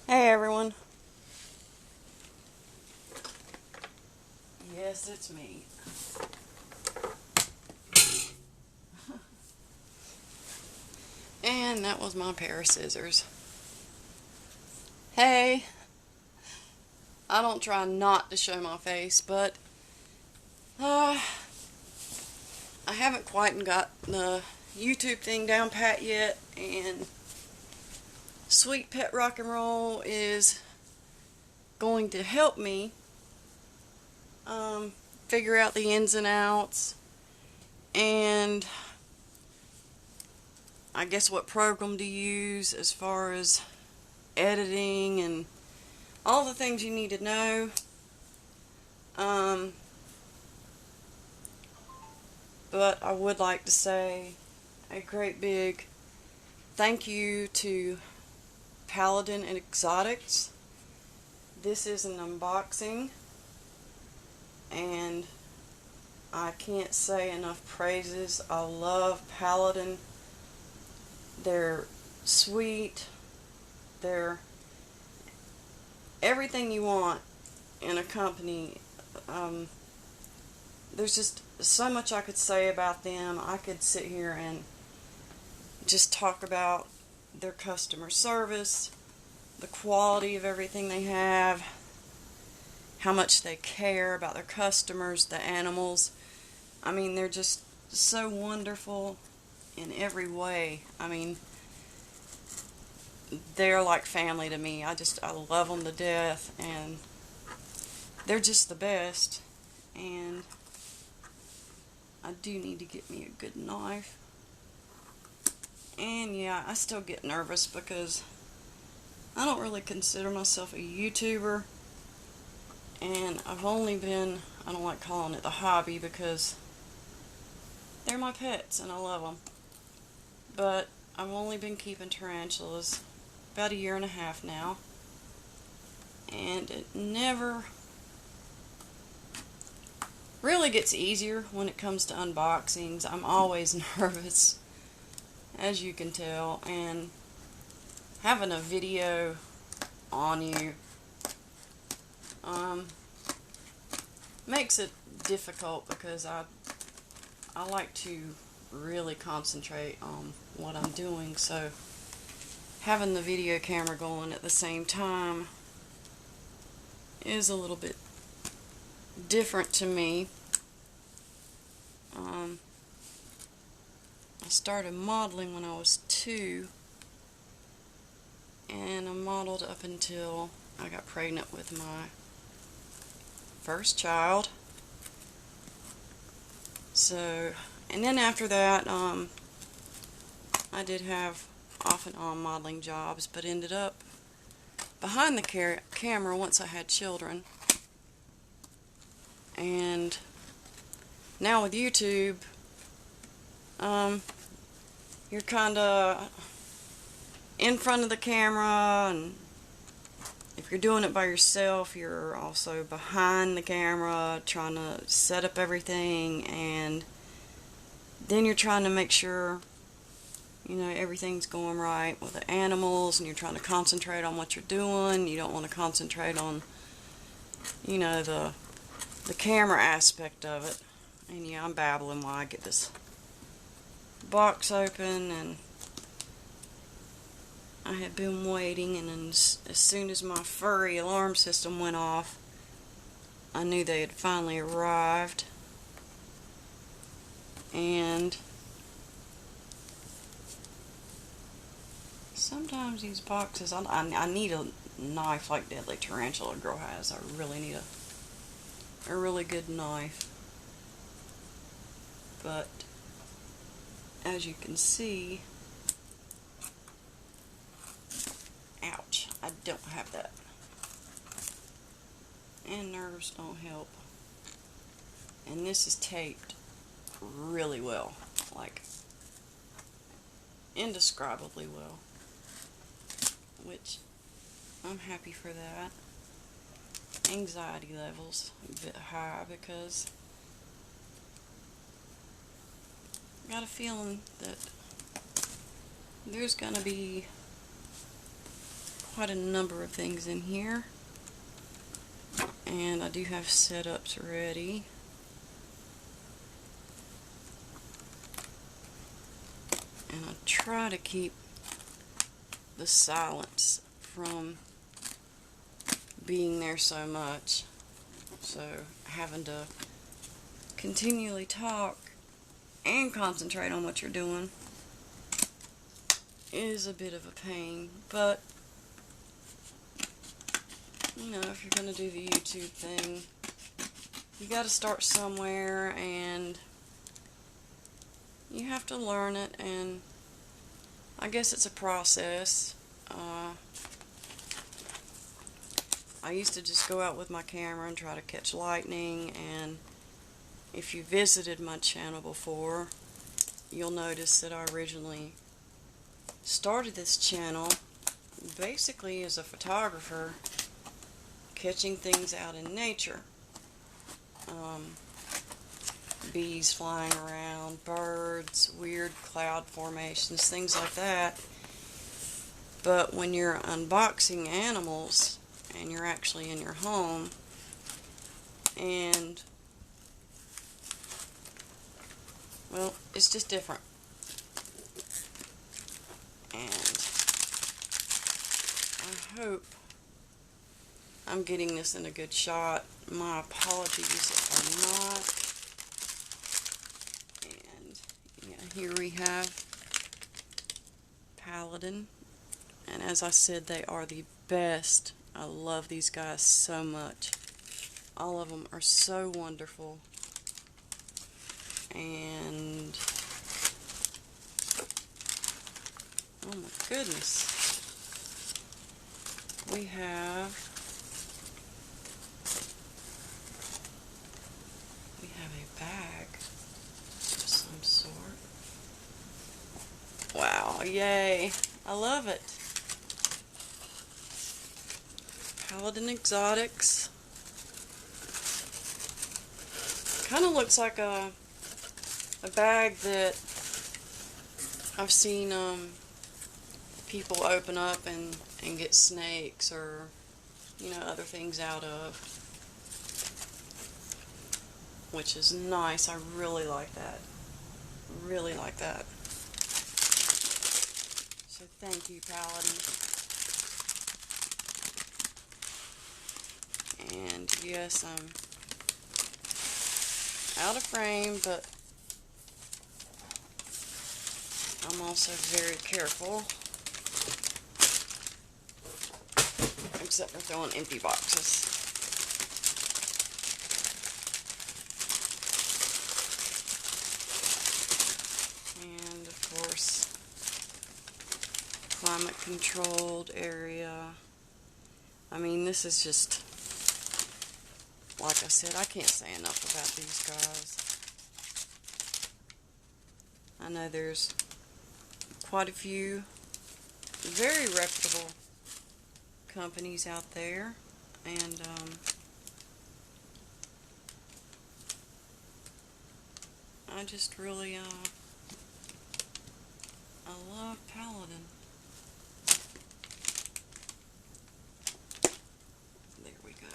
Hey everyone. Yes, it's me. And that was my pair of scissors. Hey, I don't try not to show my face, but I haven't quite got the YouTube thing down pat yet, and Sweet Pet Rock and Roll is going to help me figure out the ins and outs, and I guess what program to use as far as editing and all the things you need to know. But I would like to say a great big thank you to Paladin Exotics. This is an unboxing, and I can't say enough praises. I love Paladin. They're sweet. They're everything you want in a company. There's just so much I could say about them. I could sit here and just talk about their customer service, the quality of everything they have, how much they care about their customers, the animals. I mean, they're just so wonderful in every way. I mean, they're like family to me. I love them to death, and they're just the best. And I do need to get me a good knife. And yeah, I still get nervous because I don't really consider myself a YouTuber, and I've only been, I don't like calling it the hobby because they're my pets and I love them, but I've only been keeping tarantulas about 1.5 years now, and it never really gets easier when it comes to unboxings. I'm always nervous, as you can tell, and having a video on you makes it difficult because I like to really concentrate on what I'm doing, so having the video camera going at the same time is a little bit different to me. I started modeling when I was 2, and I modeled up until I got pregnant with my first child. So, and then after that, I did have off and on modeling jobs, but ended up behind the camera once I had children. And now with YouTube, you're kind of in front of the camera, and if you're doing it by yourself, you're also behind the camera trying to set up everything, and then you're trying to make sure, you know, everything's going right with the animals, and you're trying to concentrate on what you're doing. You don't want to concentrate on, you know, the camera aspect of it. And yeah, I'm babbling while I get this box open, and I had been waiting, and then as soon as my furry alarm system went off, I knew they had finally arrived. And sometimes these boxes, I need a knife like Deadly Tarantula Girl has. I really need a really good knife. But as you can see, ouch, I don't have that. And nerves don't help. And this is taped really well, like indescribably well, which I'm happy for that. Anxiety levels a bit high because I got a feeling that there's gonna be quite a number of things in here, and I do have setups ready. And I try to keep the silence from being there so much, so having to continually talk and concentrate on what you're doing is a bit of a pain. But you know, if you're going to do the YouTube thing, you got to start somewhere, and you have to learn it, and I guess it's a process. I used to just go out with my camera and try to catch lightning, and if you visited my channel before, you'll notice that I originally started this channel basically as a photographer, catching things out in nature. Bees flying around, birds, weird cloud formations, things like that. But when you're unboxing animals and you're actually in your home, and well, it's just different. And I hope I'm getting this in a good shot. My apologies if I'm not. And yeah, here we have Paladin. And as I said, they are the best. I love these guys so much. All of them are so wonderful. And oh my goodness. We have a bag of some sort. Wow, yay. I love it. Paladin Exotics. Kind of looks like a bag that I've seen people open up and get snakes or, you know, other things out of, which is nice. I really like that. Really like that. So thank you, Paladin. And yes, I'm out of frame, but I'm also very careful, except for throwing empty boxes. And of course, climate controlled area. I mean, this is just, like I said, I can't say enough about these guys. I know there's quite a few very reputable companies out there, and I just really I love Paladin. There we go.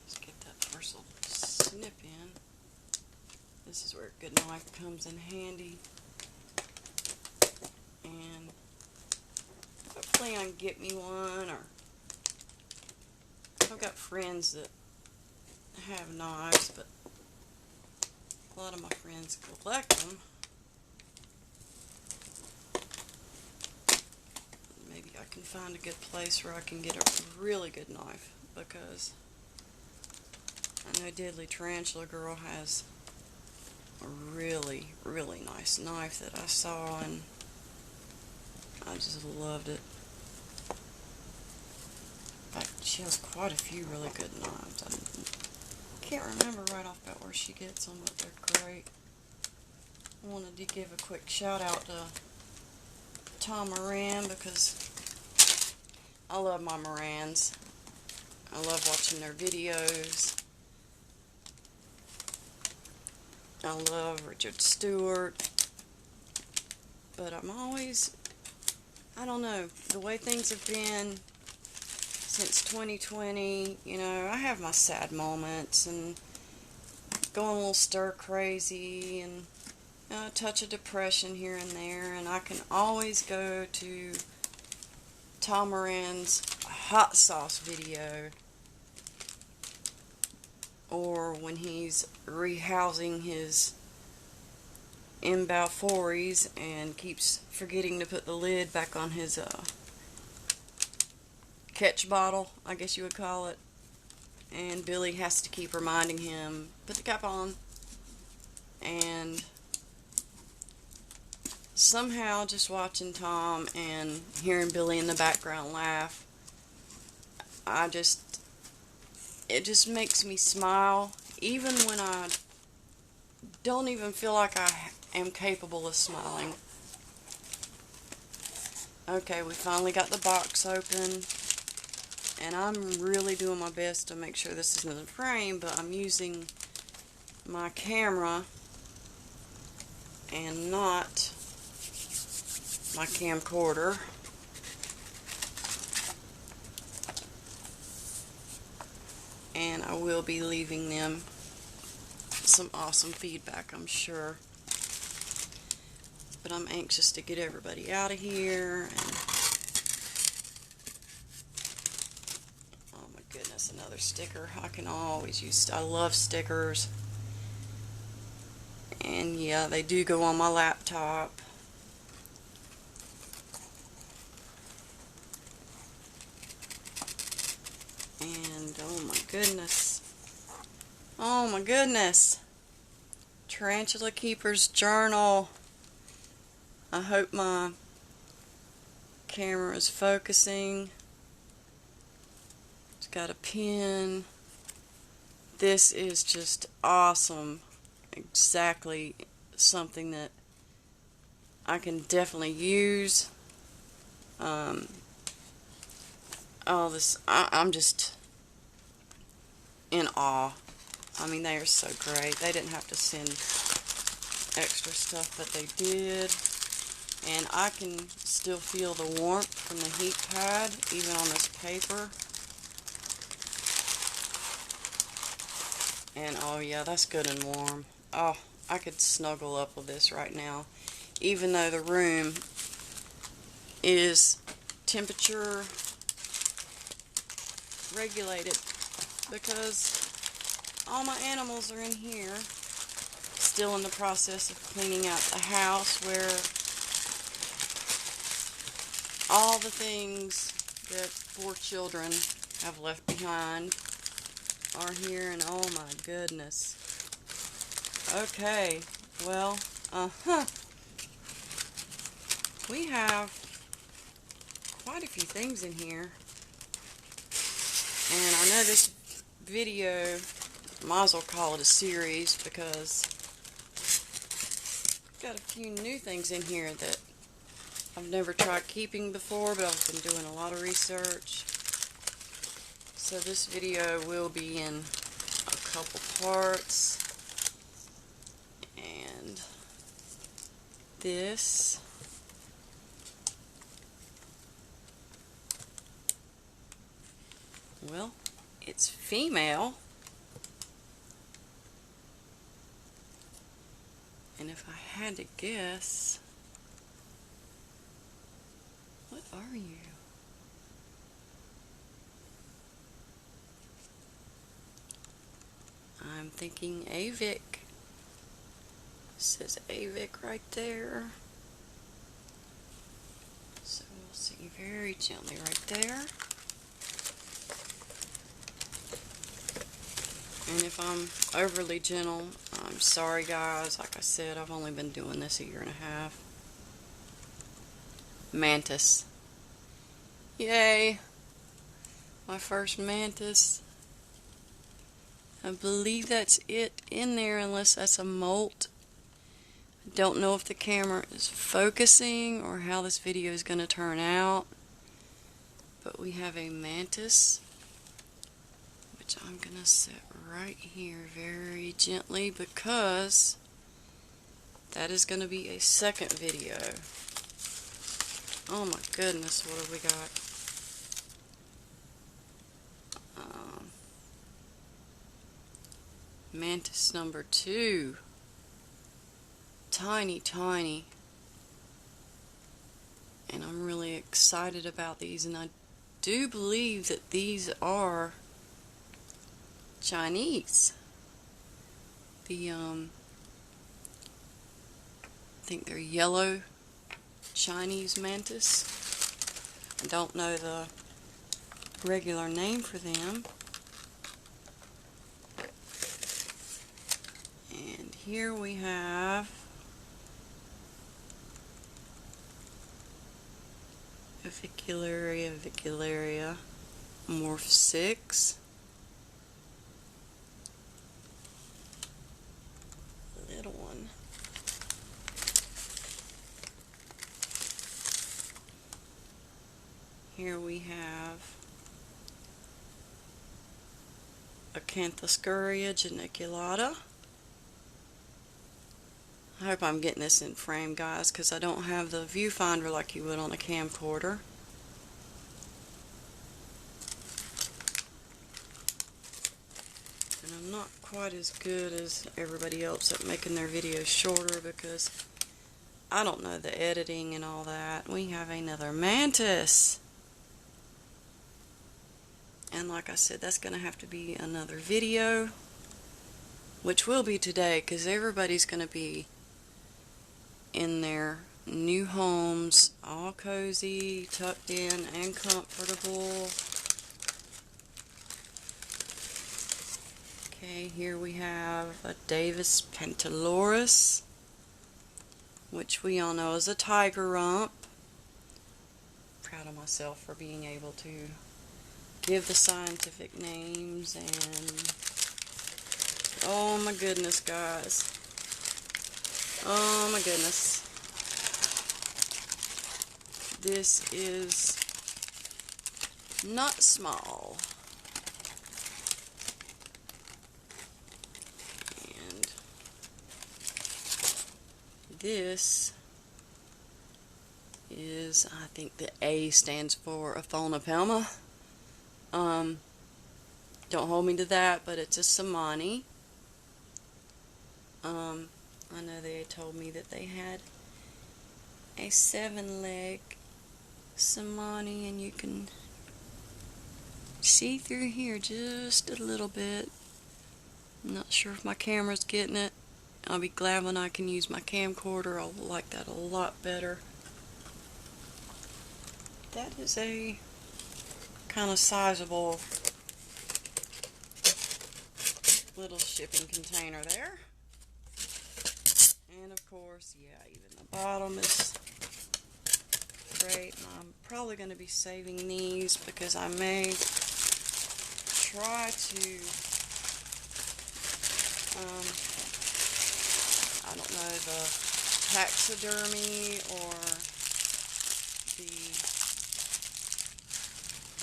Let's get that first little snip in. This is where a good knife comes in handy. And hopefully I can get me one, or I've got friends that have knives, but a lot of my friends collect them. Maybe I can find a good place where I can get a really good knife, because I know Deadly Tarantula Girl has a really, really nice knife that I saw, and I just loved it. In fact, she has quite a few really good knives. I can't remember right off about where she gets them, but they're great. I wanted to give a quick shout out to Tom Moran, because I love my Morans. I love watching their videos. I love Richard Stewart. But I'm always, I don't know, the way things have been since 2020, you know, I have my sad moments and going a little stir crazy and a touch of depression here and there, and I can always go to Tom Moran's hot sauce video, or when he's rehousing his M-Balfours and keeps forgetting to put the lid back on his catch bottle, I guess you would call it, and Billy has to keep reminding him, put the cap on, and somehow just watching Tom and hearing Billy in the background laugh, it just makes me smile, even when I don't even feel like I am capable of smiling. Okay, we finally got the box open, and I'm really doing my best to make sure this is in the frame, but I'm using my camera and not my camcorder. And I will be leaving them some awesome feedback, I'm sure. But I'm anxious to get everybody out of here. And oh my goodness, another sticker. I can always use, I love stickers. And yeah, they do go on my laptop. And oh my goodness. Oh my goodness. Tarantula Keeper's Journal. I hope my camera is focusing. It's got a pen. This is just awesome. Exactly something that I can definitely use. I'm just in awe. I mean, they are so great. They didn't have to send extra stuff, but they did. And I can still feel the warmth from the heat pad, even on this paper. And oh yeah, that's good and warm. Oh, I could snuggle up with this right now, even though the room is temperature regulated, because all my animals are in here, still in the process of cleaning out the house, where all the things that 4 children have left behind are here, and oh my goodness. Okay, well, we have quite a few things in here, and I know this video, might as well call it a series, because I've got a few new things in here that I've never tried keeping before, but I've been doing a lot of research. So this video will be in a couple parts. And this, well, it's female. And if I had to guess, what are you? I'm thinking Avic. It says Avic right there. So we'll see very gently right there. And if I'm overly gentle, I'm sorry guys. Like I said, I've only been doing this a 1.5 years. Mantis. Yay! My first mantis. I believe that's it in there, unless that's a molt. I don't know if the camera is focusing or how this video is going to turn out. But we have a mantis, which I'm going to set right here very gently, because that is going to be a second video. Oh my goodness, what have we got? Mantis number 2. Tiny, tiny. And I'm really excited about these, and I do believe that these are Chinese. I think they're yellow Chinese mantis. I don't know the regular name for them. And here we have Vicularia Morph 6. Little one. Here we have Acanthoscuria geniculata. I hope I'm getting this in frame, guys, because I don't have the viewfinder like you would on a camcorder. And I'm not quite as good as everybody else at making their videos shorter because I don't know the editing and all that. We have another mantis. And like I said, that's going to have to be another video, which will be today because everybody's going to be in their new homes, all cozy, tucked in, and comfortable. Okay, here we have a Davis Pantaloris, which we all know is a tiger rump. Proud of myself for being able to give the scientific names. And oh my goodness, guys. Oh my goodness. This is not small. And this is, I think the A stands for Aphonopelma. Don't hold me to that, but it's a Samani. I know they told me that they had a 7-leg Samani, and you can see through here just a little bit. I'm not sure if my camera's getting it. I'll be glad when I can use my camcorder. I'll like that a lot better. That is a kind of sizable little shipping container there. And of course, yeah, even the bottom is great. I'm probably going to be saving these because I may try to, I don't know, the taxidermy or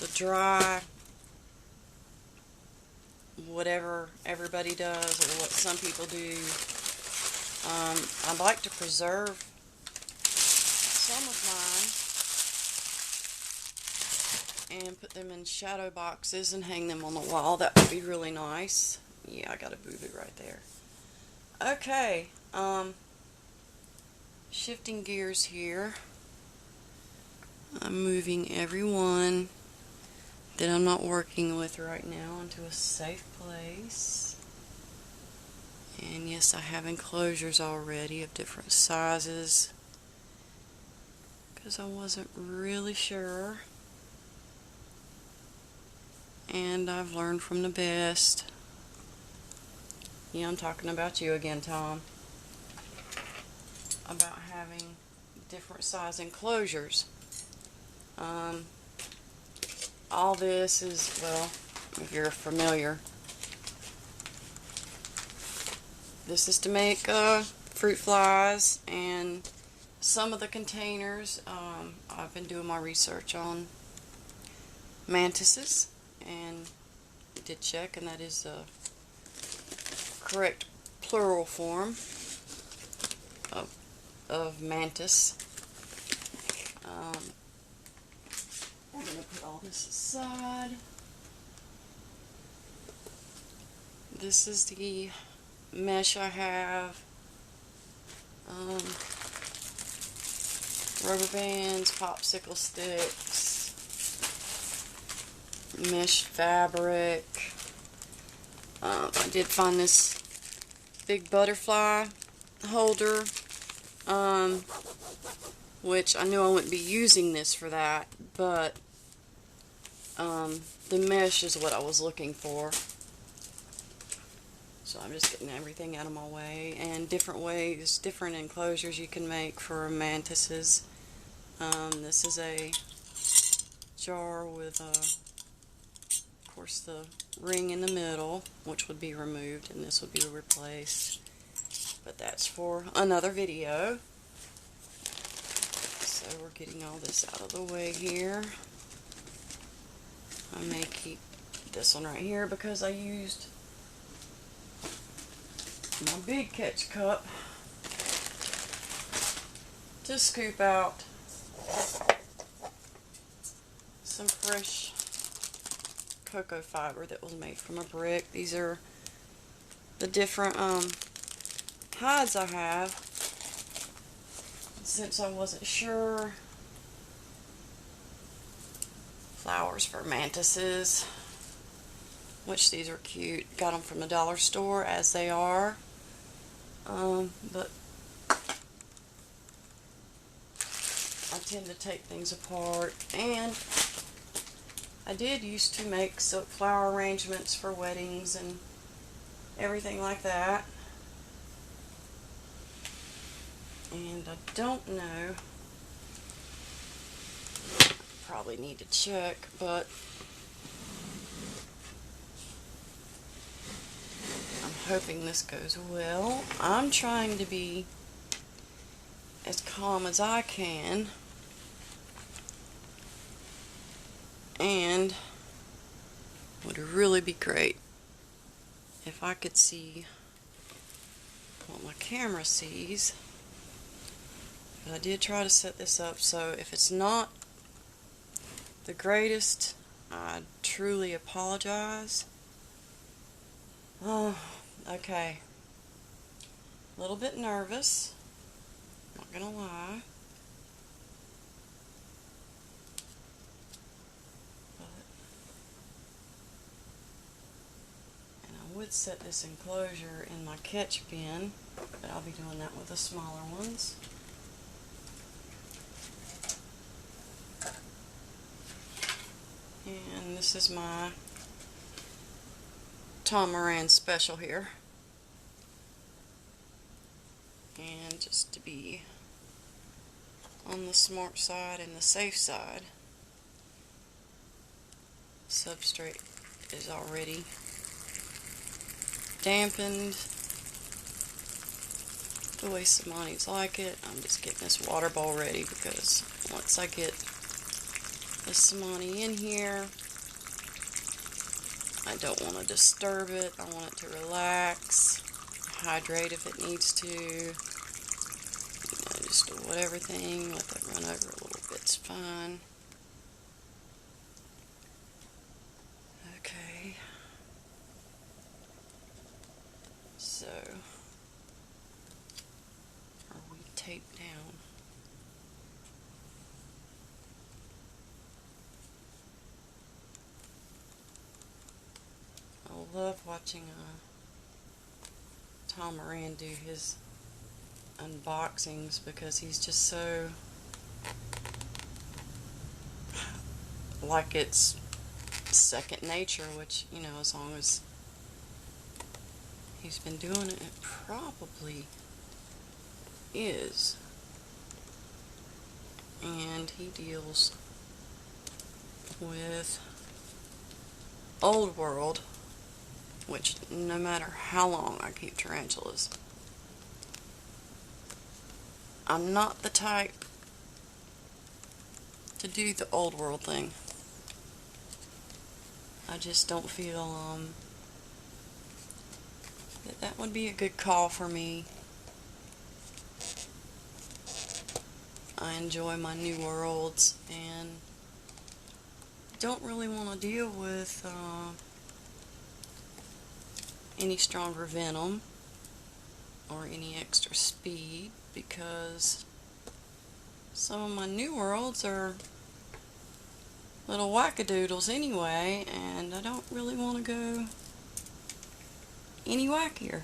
the dry, whatever everybody does or what some people do. I'd like to preserve some of mine and put them in shadow boxes and hang them on the wall. That would be really nice. Yeah, I got a boo-boo right there. Okay, shifting gears here. I'm moving every one that I'm not working with right now into a safe place. And yes, I have enclosures already of different sizes because I wasn't really sure. And I've learned from the best. Yeah, I'm talking about you again, Tom. About having different size enclosures. All this is, well, if you're familiar, this is to make fruit flies, and some of the containers, I've been doing my research on mantises, and did check, and that is the correct plural form of mantis. I'm going to put all this aside. This is the mesh I have, rubber bands, popsicle sticks, mesh fabric. I did find this big butterfly holder, which I knew I wouldn't be using this for that, but the mesh is what I was looking for. So I'm just getting everything out of my way, and different ways, different enclosures you can make for mantises. This is a jar with, of course, the ring in the middle, which would be removed, and this would be replaced. But that's for another video. So we're getting all this out of the way here. I may keep this one right here because I used my big catch cup to scoop out some fresh cocoa fiber that was made from a brick. These are the different hides I have, since I wasn't sure. Flowers for mantises, which these are cute. Got them from the dollar store as they are. But I tend to take things apart, and I did used to make silk flower arrangements for weddings and everything like that. And I don't know, probably need to check, but I'm hoping this goes well. I'm trying to be as calm as I can, and would really be great if I could see what my camera sees. But I did try to set this up, so if it's not the greatest, I truly apologize. Oh, okay. A little bit nervous, not gonna lie. And I would set this enclosure in my catch bin, but I'll be doing that with the smaller ones. And this is my Tom Moran special here. And just to be on the smart side and the safe side, substrate is already dampened the way Simani's like it. I'm just getting this water bowl ready, because once I get the Simani in here, I don't want to disturb it. I want it to relax, hydrate if it needs to, just do whatever thing, let that run over a little bit's fine. Okay, so are we taped down? I love watching Tom Moran do his unboxings, because he's just so, like, it's second nature, which, you know, as long as he's been doing it, it probably is. And he deals with old world, which no matter how long I keep tarantulas, I'm not the type to do the old world thing. I just don't feel that would be a good call for me. I enjoy my new worlds and don't really want to deal with any stronger venom. or any extra speed, because some of my new worlds are little wackadoodles anyway, and I don't really want to go any wackier.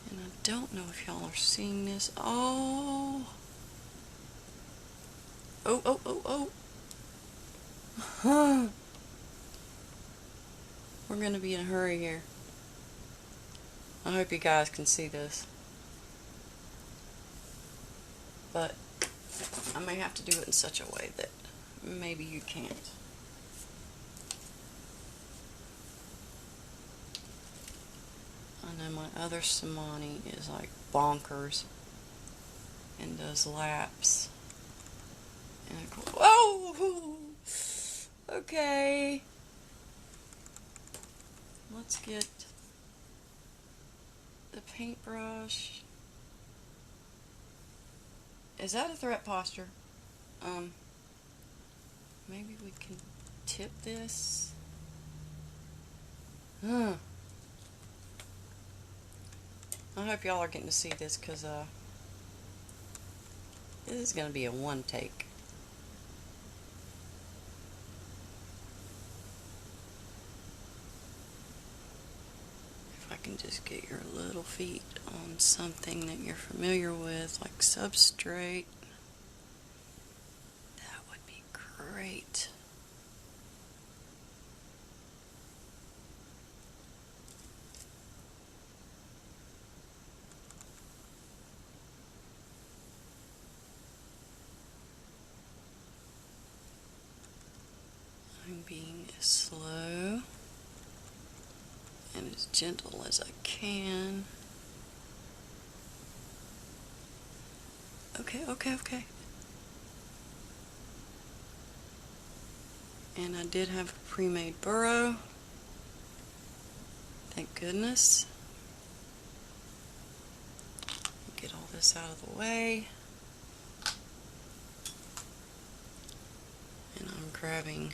And I don't know if y'all are seeing this. Oh. Oh, oh, oh, oh. Huh. We're going to be in a hurry here. I hope you guys can see this. But I may have to do it in such a way that maybe you can't. I know my other Samani is like bonkers and does laps. And I go, whoa! Okay. Let's get the paintbrush. Is that a threat posture? Maybe we can tip this. I hope y'all are getting to see this, because this is going to be a one take. If I can just get your little feet on something that you're familiar with, like substrate, that would be great. I'm being as slow and as gentle as I can. Okay, okay, okay. And I did have a pre-made burrow. Thank goodness. Get all this out of the way. And I'm grabbing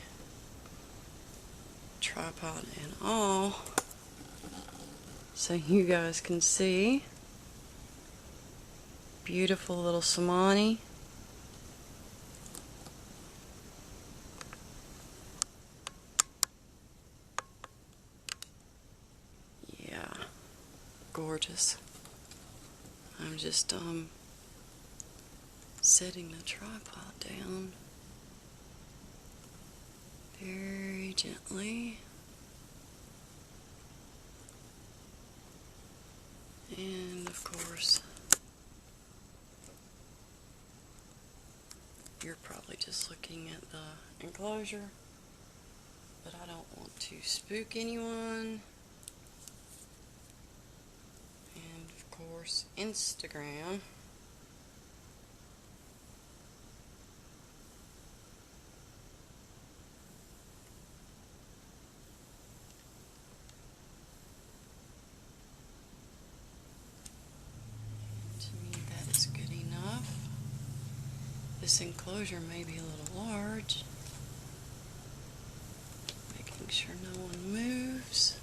tripod and all so you guys can see. Beautiful little Samani. Yeah, gorgeous. I'm just setting the tripod down very gently. And of course, you're probably just looking at the enclosure, but I don't want to spook anyone. And of course, Instagram. This enclosure may be a little large. Making sure no one moves.